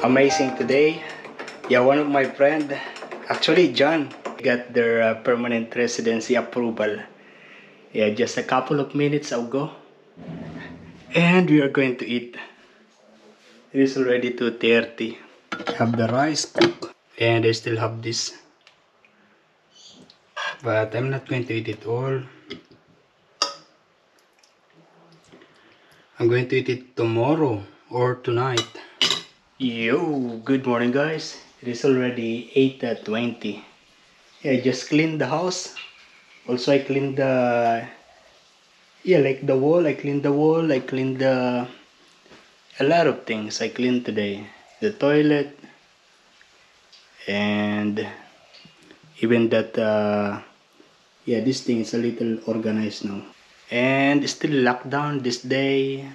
amazing today. Yeah, one of my friend, actually John, got their permanent residency approval. Yeah, just a couple of minutes ago. And we are going to eat. It is already 2:30. Have the rice cooked. And I still have this. But I'm not going to eat it all. I'm going to eat it tomorrow or tonight. Yo, good morning guys. It is already 8:20. Yeah, I just cleaned the house. Also I cleaned the like the wall. I cleaned the wall. I cleaned a lot of things I cleaned today. The toilet and even that this thing is a little organized now. And still lockdown this day.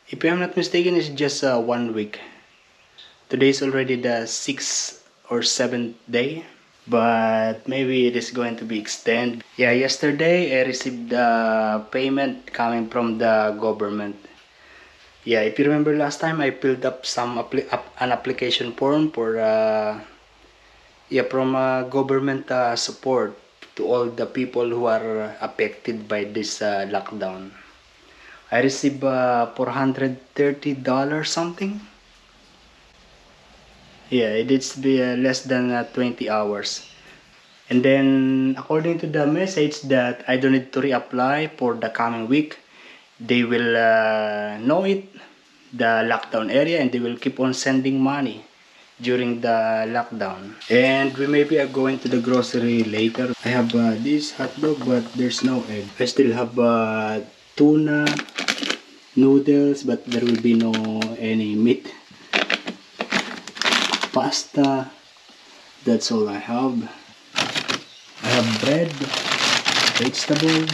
If I'm not mistaken, it's just 1 week. Today is already the 6th or 7th day, but maybe it is going to be extended. Yeah, yesterday I received the payment coming from the government. Yeah, if you remember last time, I filled up an application form for from government support to all the people who are affected by this lockdown. I received $430 something. Yeah, it needs to be less than 20 hours. And then according to the message that I don't need to reapply for the coming week, they will know it, the lockdown area, and they will keep on sending money during the lockdown. And we maybe are going to the grocery later. I have this hot dog, but there's no egg. I still have tuna, noodles, but there will be no any meat. Pasta, that's all I have. I have bread, vegetable,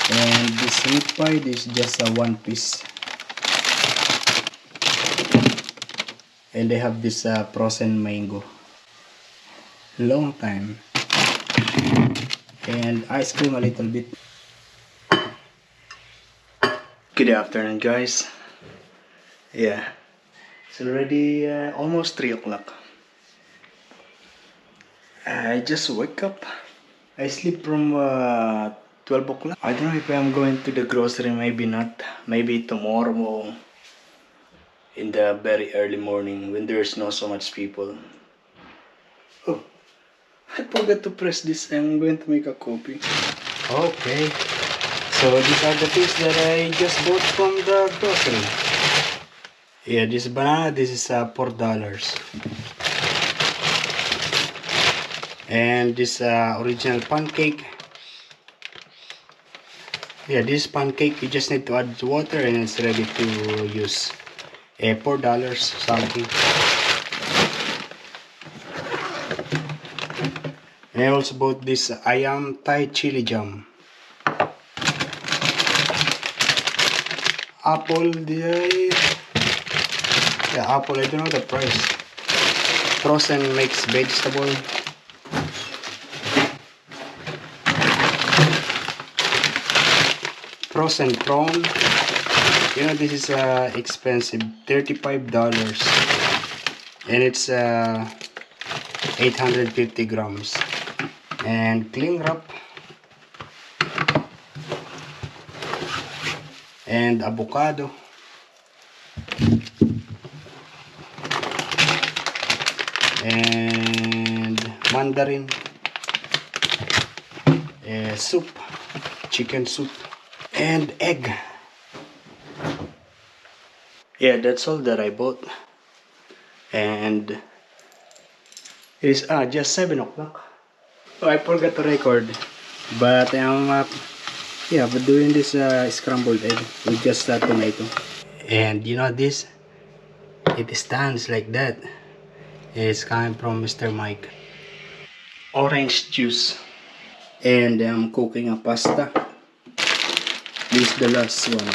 and this meat pie is just a 1 piece. And I have this frozen mango. Long time. And ice cream a little bit. Good afternoon guys. Yeah, it's already almost 3 o'clock. I just wake up. I sleep from 12 o'clock. I don't know if I'm going to the grocery, maybe not. Maybe tomorrow in the very early morning when there's not so much people. Oh, I forgot to press this. I'm going to make a copy. Okay. So these are the things that I just bought from the grocery. Yeah, this banana, this is $4. And this original pancake. Yeah, this pancake, you just need to add water and it's ready to use. $4 something. And I also bought this ayam Thai chili jam. Apple, apple, I don't know the price. Frozen mixed vegetable. Frozen prawn. You know, this is expensive, $35. And it's 850 grams. And cling wrap. And avocado. And mandarin. Soup, chicken soup. And egg. Yeah, that's all that I bought. And it is just 7 o'clock. Oh, I forgot to record. But I'm but doing this scrambled egg with just tomato. And you know this? It stands like that. It's coming from Mr. Mike. Orange juice. And I'm cooking a pasta. This is the last one.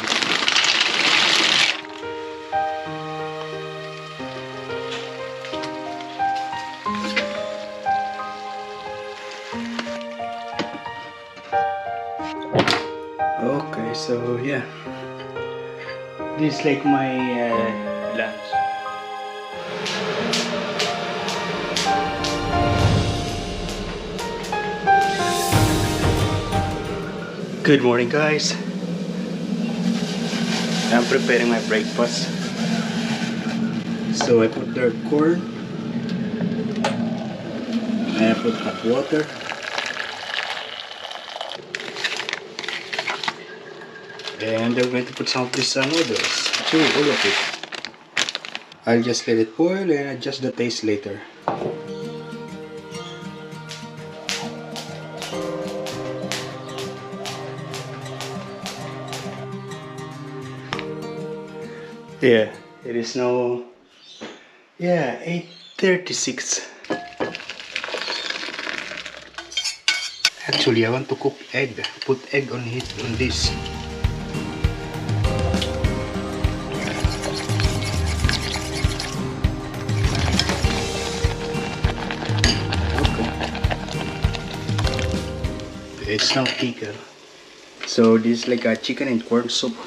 Okay, so yeah, this is like my lunch. Good morning, guys. I'm preparing my breakfast. So I put the corn. I put hot water. And I'm going to put some of these noodles. Actually, all of it. I'll just let it boil and adjust the taste later. Yeah, it is now 8:36. Actually, I want to cook egg. Put egg on it on this. Okay. It's now thicker. So this is like a chicken and corn soup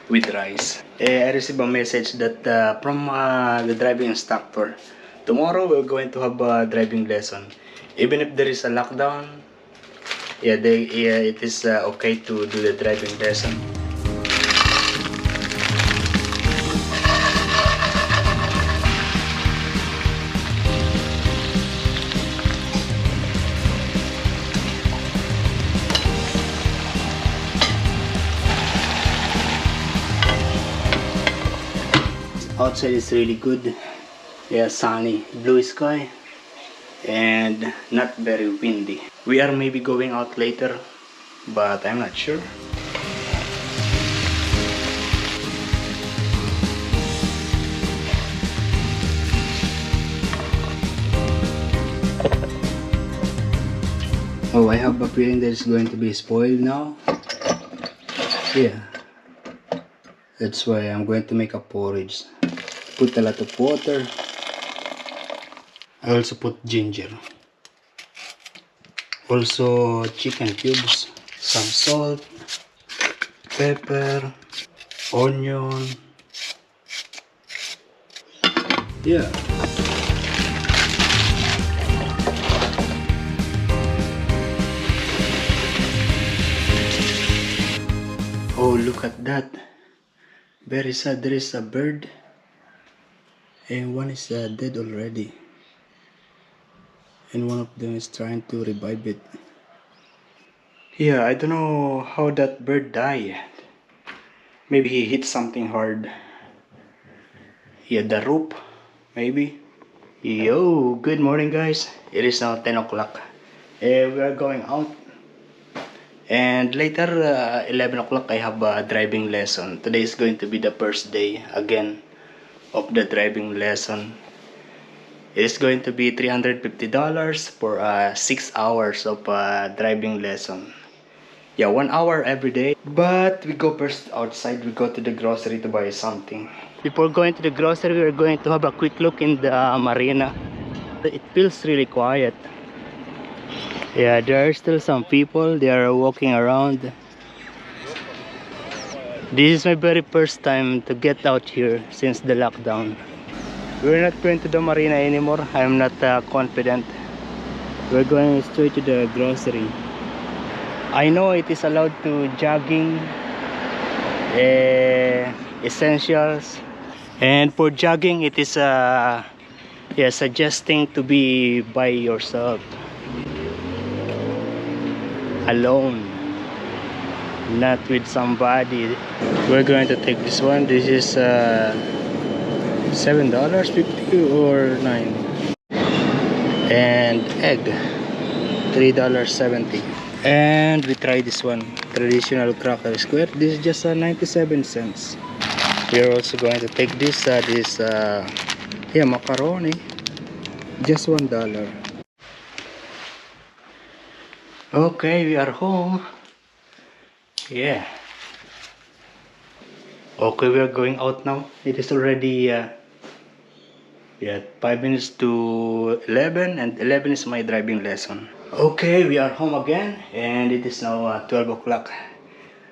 with rice. I received a message that from the driving instructor. Tomorrow we're going to have a driving lesson. Even if there is a lockdown, it is okay to do the driving lesson. Outside is really good. Yeah, sunny, blue sky, and not very windy. We are maybe going out later, but I'm not sure. Oh, I have a feeling that it's going to be spoiled now. Yeah, that's why I'm going to make a porridge. Put a lot of water. I also put ginger. Also chicken cubes, some salt, pepper, onion. Yeah. Oh, look at that. Very sad. There is a bird. And one is dead already. And one of them is trying to revive it. Yeah, I don't know how that bird died. Maybe he hit something hard. Yeah, the rope, maybe. Yo, good morning, guys. It is now 10 o'clock. We are going out. And later, 11 o'clock, I have a driving lesson. Today is going to be the first day again of the driving lesson. It is going to be $350 for 6 hours of driving lesson. Yeah, 1 hour every day. But we go first outside. We go to the grocery to buy something. Before going to the grocery, we're going to have a quick look in the marina. It feels really quiet. Yeah, there are still some people. They are walking around. This is my very first time to get out here since the lockdown. We're not going to the marina anymore. I'm not confident. We're going straight to the grocery. I know it is allowed to jogging, essentials, and for jogging it is suggesting to be by yourself, alone, not with somebody. We're going to take this one. This is $7.50 or $9, and egg $3.70. And we try this one, traditional cracker square. This is just 97 cents. We are also going to take this macaroni, just $1. Okay, we are home. Yeah. Okay, we are going out now. It is already 5 minutes to 11, and 11 is my driving lesson. Okay, we are home again, and it is now 12 o'clock.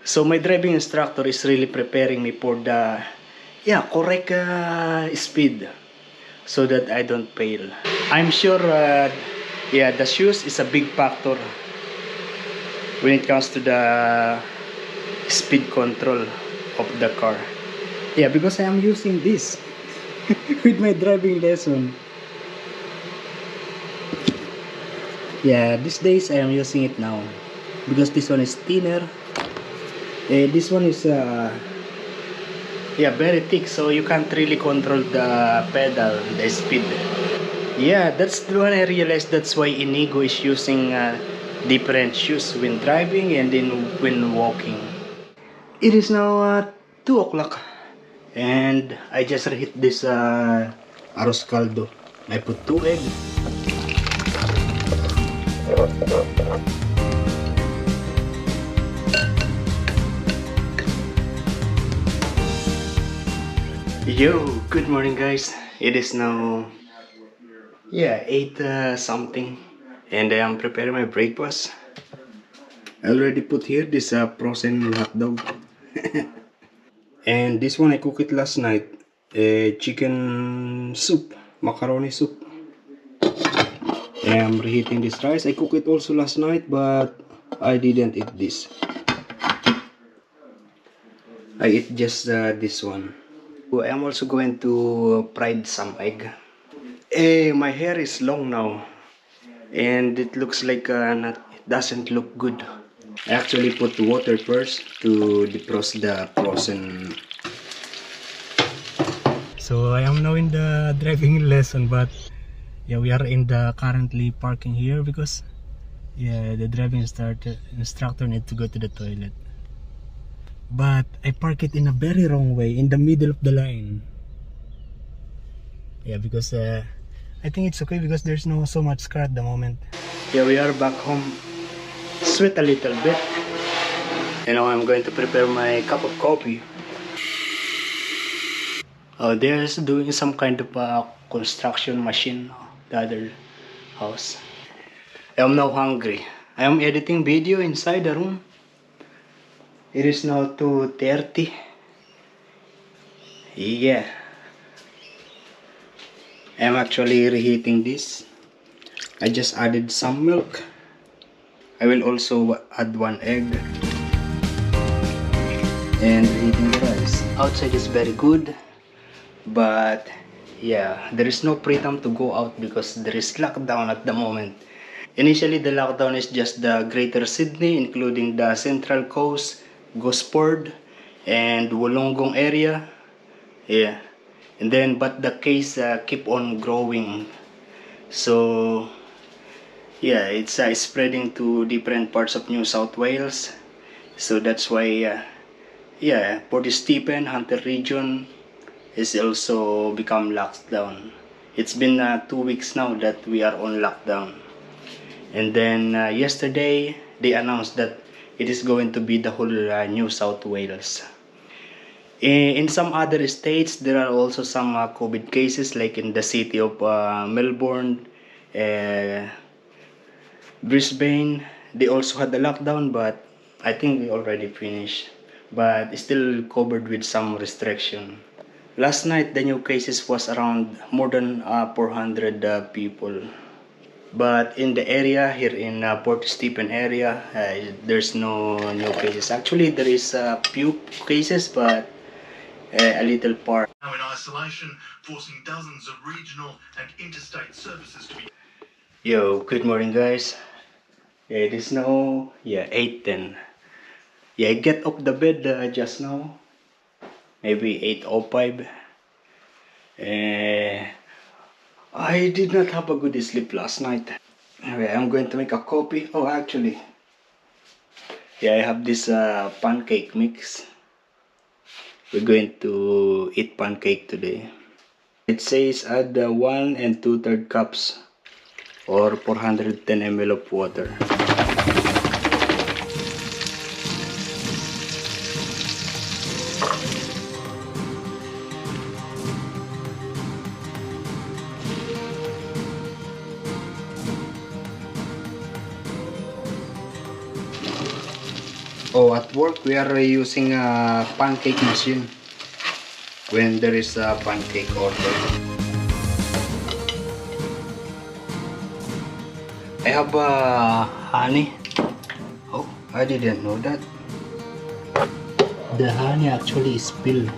So my driving instructor is really preparing me for the correct speed, so that I don't fail. I'm sure the shoes is a big factor. when it comes to the speed control of the car. Yeah, because I am using this with my driving lesson. Yeah, these days I am using it now because this one is thinner. This one is yeah, very thick, so you can't really control the pedal, the speed. Yeah, that's the one I realized. That's why Inigo is using different shoes when driving and then when walking. It is now 2 o'clock and I just reheat this arroz caldo. I put 2 eggs. Yo, good morning guys. It is now 8 something and I am preparing my breakfast. I already put here this frozen hot dog. And this one I cooked it last night. Chicken soup, macaroni soup. And I'm reheating this rice. I cooked it also last night, but I didn't eat this. I eat just this one. I am also going to fry some egg. My hair is long now, and it looks like it doesn't look good. I actually put water first to defrost the frozen. So I am now in the driving lesson, but yeah, we are in the currently parking here because the driving instructor need to go to the toilet. But I park it in a very wrong way, in the middle of the line. Yeah, because I think it's okay because there's no so much car at the moment. Yeah, we are back home. Sweat a little bit. And now I'm going to prepare my cup of coffee. Oh, there's doing some kind of construction machine, the other house. I am now hungry. I am editing video inside the room. It is now 2:30. Yeah. I'm actually reheating this. I just added some milk. I will also add 1 egg. And reheating the rice. Outside is very good. But yeah, there is no freedom to go out because there is lockdown at the moment. Initially, the lockdown is just the Greater Sydney, including the Central Coast, Gosford, and Wollongong area. Yeah, and then but the case keep on growing. So yeah, it's spreading to different parts of New South Wales. So that's why Port Stephen, Hunter region is also become locked down. It's been 2 weeks now that we are on lockdown. And then yesterday they announced that it is going to be the whole New South Wales. In some other states there are also some COVID cases, like in the city of Melbourne, Brisbane. They also had the lockdown, but I think we already finished, but still covered with some restriction. Last night, the new cases was around more than 400 people. But in the area here in Port Stephen area, there's no new cases. Actually, there is a few cases, but a little part. Now in isolation, forcing dozens of regional and interstate services to be... Yo, good morning guys. It is now 8:10. I get off the bed just now. Maybe 8:05. I did not have a good sleep last night. Anyway, I'm going to make a coffee. Oh, actually, I have this pancake mix. We're going to eat pancake today. It says add 1 2/3 cups or 410 ml of water. Oh, at work we are using a pancake machine when there is a pancake order. I have honey. Oh, I didn't know that. The honey actually spilled